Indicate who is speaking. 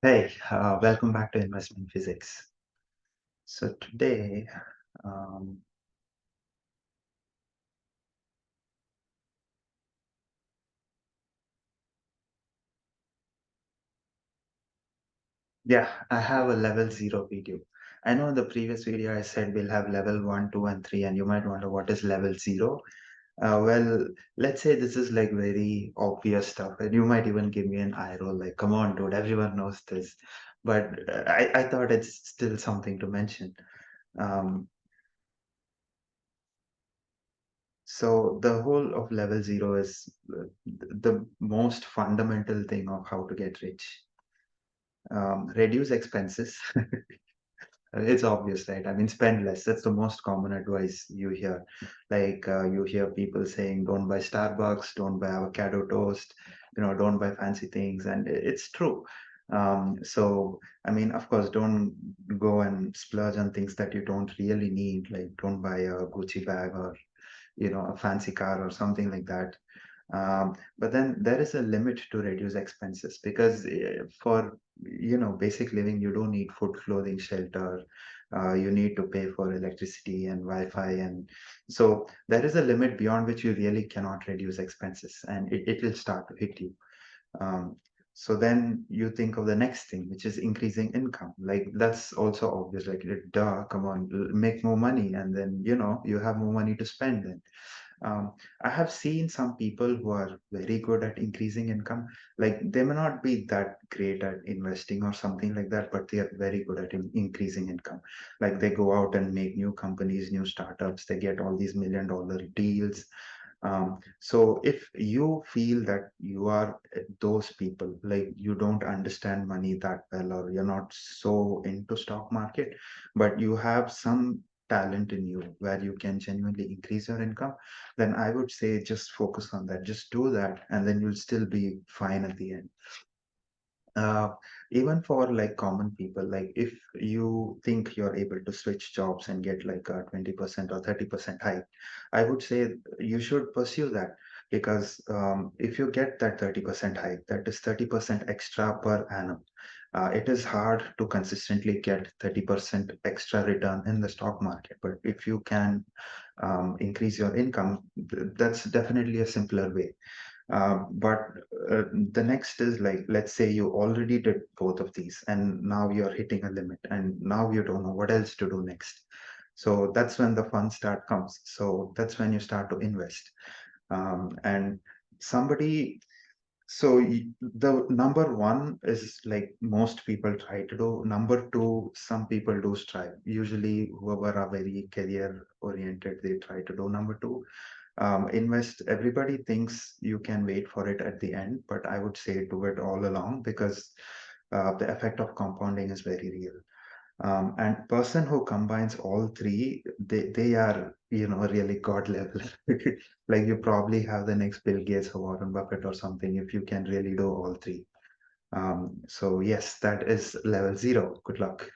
Speaker 1: Hey, welcome back to Investment Physics. So today, um, yeah, I have a level zero video. I know in the previous video I said we'll have level one, two, and three, and you might wonder what is level zero. Well, let's say this is like very obvious stuff, and you might even give me an eye roll, like, come on, dude, everyone knows this. But I thought it's still something to mention. Um, So the whole of level zero is the most fundamental thing of how to get rich. Reduce expenses. It's obvious, right? I mean, spend less. That's the most common advice you hear. Like you hear people saying, "Don't buy Starbucks, don't buy avocado toast, don't buy fancy things," and it's true. So, I mean, of course, don't go and splurge on things that you don't really need. Like, don't buy a Gucci bag or a fancy car or something like that. But then there is a limit to reduce expenses because for basic living you don't need food, clothing, shelter. You need to pay for electricity and Wi-Fi, and so there is a limit beyond which you really cannot reduce expenses, and it will start to hit you. um, so then you think of the next thing, which is increasing income. Like that's also obvious. Like, duh, come on, make more money, and then you have more money to spend. Then I have seen some people who are very good at increasing income. Like they may not be that great at investing or something like that, but they are very good at increasing income. Like they go out and make new companies, new startups. They get all these $1 million deals. So if you feel that you are those people, like you don't understand money that well, or you're not so into stock market, but you have some talent in you where you can genuinely increase your income, then I would say just focus on that. Just do that, and then you'll still be fine at the end. Uh, Even for like common people, like if you think you're able to switch jobs and get like a 20% or 30% hike, I would say you should pursue that because if you get that 30% hike, that is 30% extra per annum. It is hard to consistently get 30% extra return in the stock market, but if you can increase your income, that's definitely a simpler way. But the next is like, let's say you already did both of these and now you're hitting a limit and now you don't know what else to do next. So that's when the fun start comes. So that's when you start to invest. And somebody, so the number one is like most people try to do. Number two, some people do strive. Usually, whoever are very career oriented, they try to do number two. Invest. Everybody thinks you can wait for it at the end, but I would say do it all along because the effect of compounding is very real. And person who combines all three, they are really god level. Like you probably have the next Bill Gates or Warren Buffett or something if you can really do all three. So yes, that is level zero. Good luck.